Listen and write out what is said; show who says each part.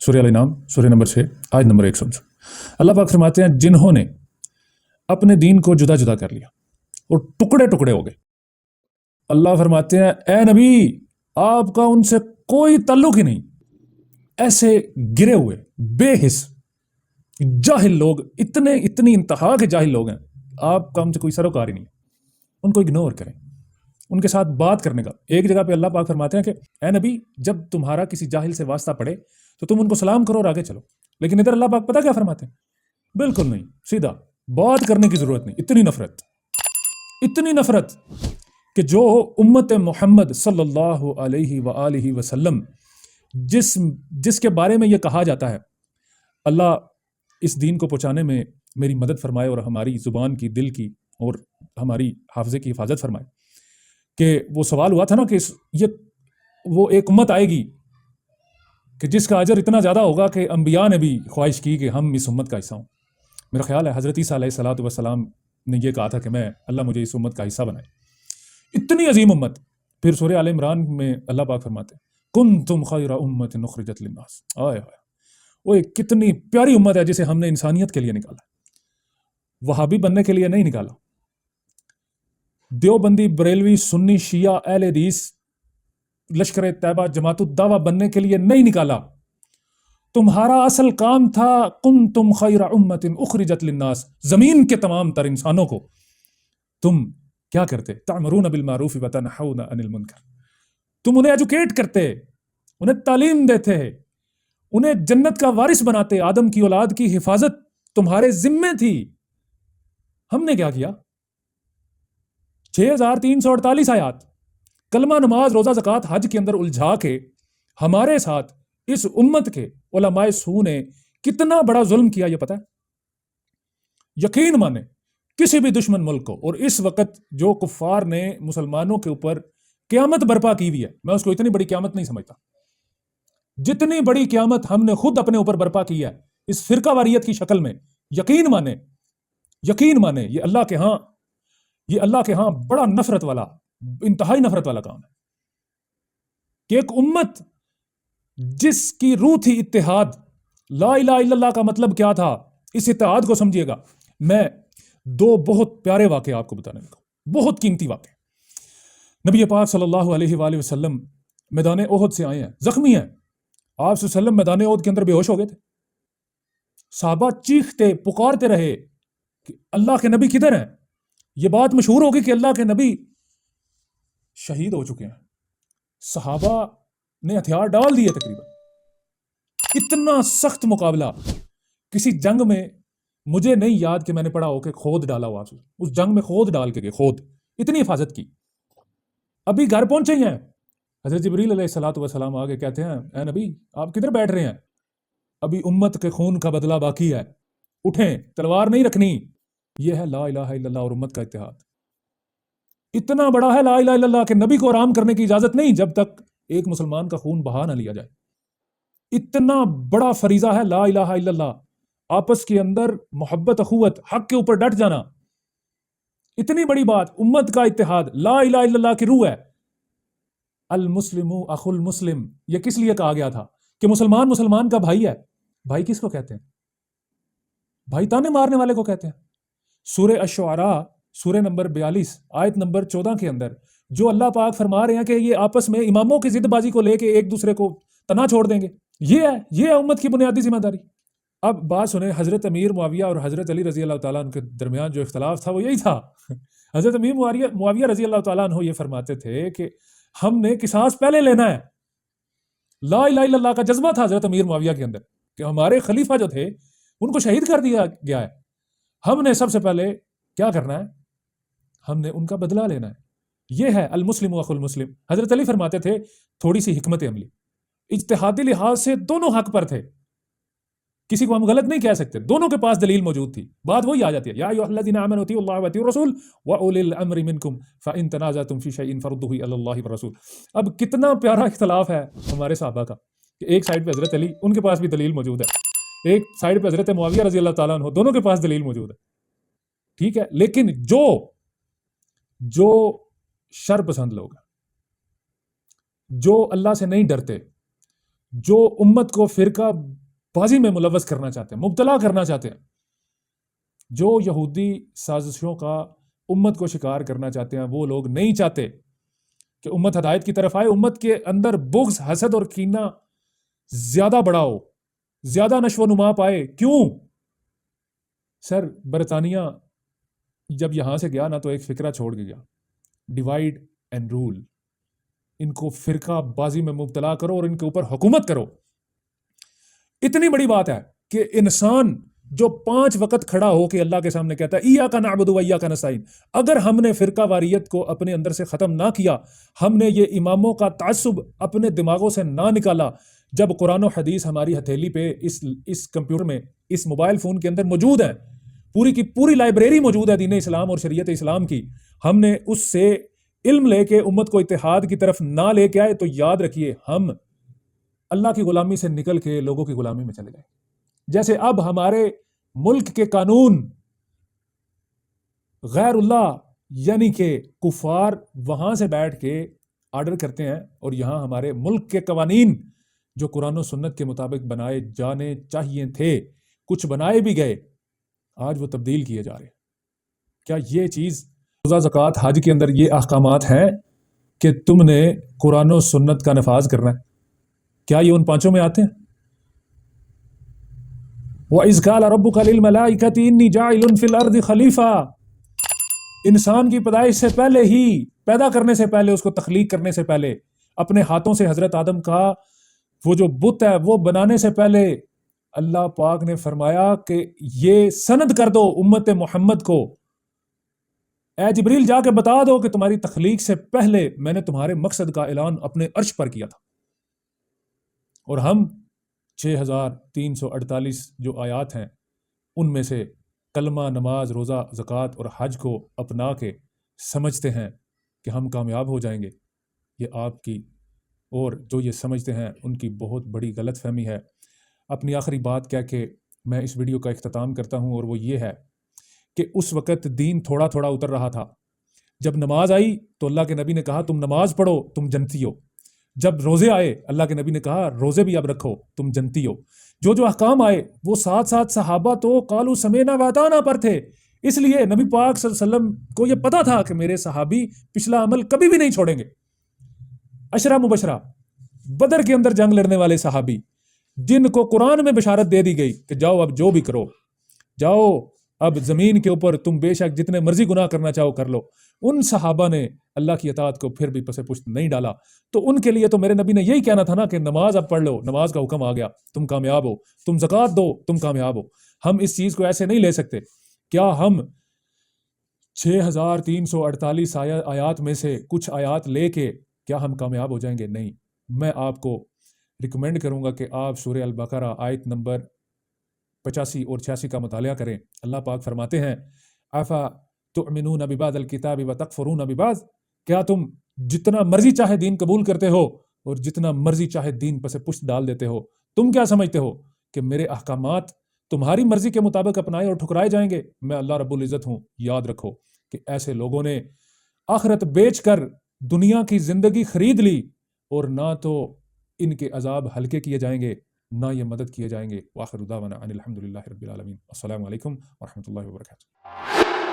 Speaker 1: سورہ الانعام سورہ نمبر 6 آیت نمبر 100۔ اللہ پاک فرماتے ہیں جنہوں نے اپنے دین کو جدا جدا کر لیا اور ٹکڑے ٹکڑے ہو گئے، اللہ فرماتے ہیں اے نبی آپ کا ان سے کوئی تعلق ہی نہیں، ایسے گرے ہوئے بے حس جاہل لوگ، اتنی انتہا کے جاہل لوگ ہیں، آپ کا ان سے کوئی سروکار ہی نہیں، ان کو اگنور کریں، ان کے ساتھ بات کرنے کا۔ ایک جگہ پہ اللہ پاک فرماتے ہیں کہ اے نبی جب تمہارا کسی جاہل سے واسطہ پڑے تو تم ان کو سلام کرو اور آگے چلو، لیکن ادھر اللہ پاک پتہ کیا فرماتے ہیں؟ بالکل نہیں، سیدھا بات کرنے کی ضرورت نہیں۔ اتنی نفرت کہ جو امت محمد صلی اللہ علیہ وآلہ وسلم جس کے بارے میں یہ کہا جاتا ہے اللہ اس دین کو پہنچانے میں میری مدد فرمائے اور ہماری زبان کی، دل کی اور ہماری حافظے کی حفاظت فرمائے، کہ وہ سوال ہوا تھا نا کہ وہ ایک امت آئے گی کہ جس کا اجر اتنا زیادہ ہوگا کہ انبیاء نے بھی خواہش کی کہ ہم اس امت کا حصہ ہوں۔ میرا خیال ہے حضرت عیسیٰ علیہ الصلوۃ والسلام نے یہ کہا تھا کہ اللہ مجھے اس امت کا حصہ بنائے، اتنی عظیم امت۔ پھر سورہ آل عمران میں اللہ پاک فرماتے ہیں کنتم خیر امت اخرجت للناس، وہ ایک کتنی پیاری امت ہے جسے ہم نے انسانیت کے لیے نکالا، وہابی بننے کے لیے نہیں نکالا، دیوبندی، بریلوی، سنی، شیعہ، اہل حدیث، لشکر طیبہ، جماعت الدعوہ بننے کے لیے نہیں نکالا۔ تمہارا اصل کام تھا کنتم خیر امت اخرجت للناس، زمین کے تمام تر انسانوں کو تم کیا کرتے؟ تأمرون بالمعروف وتنہون عن المنکر، تم انہیں ایجوکیٹ کرتے، انہیں تعلیم دیتے، انہیں جنت کا وارث بناتے، آدم کی اولاد کی حفاظت تمہارے ذمے تھی۔ ہم نے کیا کیا؟ 6348 آیات کلمہ، نماز، روزہ، زکوٰۃ، حج کے اندر الجھا کے ہمارے ساتھ اس امت کے علماء سو نے کتنا بڑا ظلم کیا یہ پتہ ہے؟ یقین مانے کسی بھی دشمن ملک کو، اور اس وقت جو کفار نے مسلمانوں کے اوپر قیامت برپا کی ہوئی ہے، میں اس کو اتنی بڑی قیامت نہیں سمجھتا، جتنی بڑی قیامت ہم نے خود اپنے اوپر برپا کی ہے اس فرقہ واریت کی شکل میں، یقین مانے یہ اللہ کے ہاں بڑا نفرت والا، انتہائی نفرت والا کام ہے کہ ایک امت جس کی روح تھی اتحاد، لا الہ الا اللہ کا مطلب کیا تھا، اس اتحاد کو سمجھیے گا۔ میں دو بہت پیارے واقعے آپ کو بتانے لگا، بہت قیمتی واقعے۔ نبی پاک صلی اللہ علیہ وآلہ وسلم میدان احد سے آئے ہیں، زخمی ہیں، آپ صلی اللہ علیہ وسلم میدان احد کے اندر بے ہوش ہو گئے تھے، صحابہ چیختے پکارتے رہے کہ اللہ کے نبی کدھر ہیں؟ یہ بات مشہور ہوگی کہ اللہ کے نبی شہید ہو چکے ہیں، صحابہ نے ہتھیار ڈال دیے تقریباً، اتنا سخت مقابلہ۔ کسی جنگ میں مجھے نہیں یاد کہ میں نے پڑھا ہو کہ کھود ڈالا ہوا، اس جنگ میں کھود ڈال کے گئے، کھود، اتنی حفاظت کی۔ ابھی گھر پہنچے ہی ہیں، حضرت جبریل علیہ الصلوۃ والسلام آگے کہتے ہیں اے نبی آپ کدھر بیٹھ رہے ہیں؟ ابھی امت کے خون کا بدلہ باقی ہے، اٹھیں، تلوار نہیں رکھنی۔ یہ ہے لا الہ الا اللہ اور امت کا اتحاد۔ اتنا بڑا ہے لا الہ الا اللہ کہ نبی کو آرام کرنے کی اجازت نہیں جب تک ایک مسلمان کا خون بہا نہ لیا جائے۔ اتنا بڑا فریضہ ہے لا الہ الا اللہ، آپس کے اندر محبت، اخوت، حق کے اوپر ڈٹ جانا، اتنی بڑی بات، امت کا اتحاد، لا الہ الا اللہ کی روح ہے۔ المسلم اخو المسلم، یہ کس لیے کہا گیا تھا کہ مسلمان کا بھائی ہے۔ بھائی کس کو کہتے ہیں؟ بھائی تانے مارنے والے کو کہتے ہیں۔ سورہ الشعراء سورہ نمبر 42 آیت نمبر 14 کے اندر جو اللہ پاک فرما رہے ہیں کہ یہ آپس میں اماموں کی ضد بازی کو لے کے ایک دوسرے کو تنا چھوڑ دیں گے، یہ ہے امت کی بنیادی ذمہ داری۔ اب بات سنیں، حضرت امیر معاویہ اور حضرت علی رضی اللہ تعالیٰ عنہ کے درمیان جو اختلاف تھا وہ یہی تھا۔ حضرت امیر معاویہ رضی اللہ تعالیٰ عنہ یہ فرماتے تھے کہ ہم نے قصاص پہلے لینا ہے، لا الہ الا اللہ کا جذبہ تھا حضرت امیر معاویہ کے اندر کہ ہمارے خلیفہ جو تھے ان کو شہید کر دیا گیا ہے، ہم نے سب سے پہلے کیا کرنا ہے؟ ہم نے ان کا بدلہ لینا ہے۔ یہ ہے المسلم اخو المسلم۔ حضرت علی فرماتے تھے تھوڑی سی حکمت عملی، اجتہادی لحاظ سے دونوں حق پر تھے، کسی کو ہم غلط نہیں کہہ سکتے، دونوں کے پاس دلیل موجود تھی۔ بات وہی آ جاتی ہے یا ایھا الذین آمنوا اطیعوا اللہ واطیعوا الرسول واولی الامر منکم فان تنازعتم فی شیء فردوہ الی اللہ والرسول۔ اب کتنا پیارا اختلاف ہے ہمارے صحابہ کا کہ ایک سائڈ پہ حضرت علی، ان کے پاس بھی دلیل موجود ہے، ایک سائڈ پہ حضرت معاویہ رضی اللہ تعالیٰ عنہ، دونوں کے پاس دلیل موجود ہے، ٹھیک ہے۔ لیکن جو شر پسند لوگ ہیں، جو اللہ سے نہیں ڈرتے، جو امت کو فرقہ بازی میں ملوث کرنا چاہتے ہیں، مبتلا کرنا چاہتے ہیں، جو یہودی سازشوں کا امت کو شکار کرنا چاہتے ہیں، وہ لوگ نہیں چاہتے کہ امت ہدایت کی طرف آئے. امت کے اندر بغض، حسد اور کینہ زیادہ بڑا ہو، زیادہ نشو و نما پائے. کیوں؟ سر برطانیہ جب یہاں سے گیا نا تو ایک فکرہ چھوڑ کے گیا، ڈیوائیڈ اینڈ رول. ان کو فرقہ بازی میں مبتلا کرو اور ان کے اوپر حکومت کرو. اتنی بڑی بات ہے کہ انسان جو 5 وقت کھڑا ہو کے اللہ کے سامنے کہتا ہے ایاک نعبد و ایاک نستعین، اگر ہم نے فرقہ واریت کو اپنے اندر سے ختم نہ کیا، ہم نے یہ اماموں کا تعصب اپنے دماغوں سے نہ نکالا، جب قرآن و حدیث ہماری ہتھیلی پہ اس کمپیوٹر میں، اس موبائل فون کے اندر موجود ہے، پوری کی پوری لائبریری موجود ہے دین اسلام اور شریعت اسلام کی، ہم نے اس سے علم لے کے امت کو اتحاد کی طرف نہ لے کے آئے، تو یاد رکھیے ہم اللہ کی غلامی سے نکل کے لوگوں کی غلامی میں چلے گئے. جیسے اب ہمارے ملک کے قانون غیر اللہ یعنی کہ کفار وہاں سے بیٹھ کے آرڈر کرتے ہیں، اور یہاں ہمارے ملک کے قوانین جو قرآن و سنت کے مطابق بنائے جانے چاہیے تھے، کچھ بنائے بھی گئے، آج وہ تبدیل کیے جا رہے ہیں. کیا یہ چیز روزہ زکوٰۃ حج کے اندر یہ احکامات ہیں کہ تم نے قرآن و سنت کا نفاذ کرنا ہے؟ کیا یہ ان 5 میں آتے ہیں؟ وَإِذْ قَالَ رَبُّكَ لِلْمَلَائِكَةِ إِنِّي جَاعِلٌ فِي الْأَرْضِ خَلِيفَةً. انسان کی پیدائش سے پہلے ہی، پیدا کرنے سے پہلے، اس کو تخلیق کرنے سے پہلے، اپنے ہاتھوں سے حضرت آدم کا وہ جو بت ہے وہ بنانے سے پہلے اللہ پاک نے فرمایا کہ یہ سند کر دو امت محمد کو، اے جبریل جا کے بتا دو کہ تمہاری تخلیق سے پہلے میں نے تمہارے مقصد کا اعلان اپنے عرش پر کیا تھا. اور ہم 6348 جو آیات ہیں ان میں سے کلمہ، نماز، روزہ، زکوٰۃ اور حج کو اپنا کے سمجھتے ہیں کہ ہم کامیاب ہو جائیں گے. یہ آپ کی اور جو یہ سمجھتے ہیں ان کی بہت بڑی غلط فہمی ہے. اپنی آخری بات کہہ کے میں اس ویڈیو کا اختتام کرتا ہوں، اور وہ یہ ہے کہ اس وقت دین تھوڑا تھوڑا اتر رہا تھا. جب نماز آئی تو اللہ کے نبی نے کہا تم نماز پڑھو تم جنتی ہو. جب روزے آئے اللہ کے نبی نے کہا روزے بھی اب رکھو تم جنتی ہو. جو احکام آئے وہ ساتھ صحابہ تو قالوا سمعنا واطعنا پر تھے، اس لیے نبی پاک صلی اللہ علیہ وسلم کو یہ پتا تھا کہ میرے صحابی پچھلا عمل کبھی بھی نہیں چھوڑیں گے. عشرہ مبشرہ، بدر کے اندر جنگ لڑنے والے صحابی جن کو قرآن میں بشارت دے دی گئی کہ جاؤ اب جو بھی کرو، جاؤ اب زمین کے اوپر تم بے شک جتنے مرضی گناہ کرنا چاہو کر لو، ان صحابہ نے اللہ کی اطاعت کو پھر بھی پسے پشت نہیں ڈالا. تو ان کے لیے تو میرے نبی نے یہی کہنا تھا نا کہ نماز اب پڑھ لو، نماز کا حکم آ گیا، تم کامیاب ہو، تم زکوٰۃ دو تم کامیاب ہو. ہم اس چیز کو ایسے نہیں لے سکتے. کیا ہم 6348 آیات میں سے کچھ آیات لے کے کیا ہم کامیاب ہو جائیں گے؟ نہیں. میں آپ کو ریکمینڈ کروں گا کہ آپ سورہ البقرہ آیت نمبر 85 اور 86 کا مطالعہ کریں. اللہ پاک فرماتے ہیں افا تؤمنون ببعض الکتاب وتکفرون ببعض، کیا تم جتنا مرضی چاہے دین قبول کرتے ہو اور جتنا مرضی چاہے دین پس پشت ڈال دیتے ہو، تم کیا سمجھتے ہو کہ میرے احکامات تمہاری مرضی کے مطابق اپنائے اور ٹھکرائے جائیں گے؟ میں اللہ رب العزت ہوں. یاد رکھو کہ ایسے لوگوں نے آخرت بیچ کر دنیا کی زندگی خرید لی، اور نہ تو ان کے عذاب ہلکے کیے جائیں گے نہ یہ مدد کیے جائیں گے. وآخر دعوانا ان الحمدللہ رب العالمین. السلام علیکم ورحمۃ اللہ وبرکاتہ.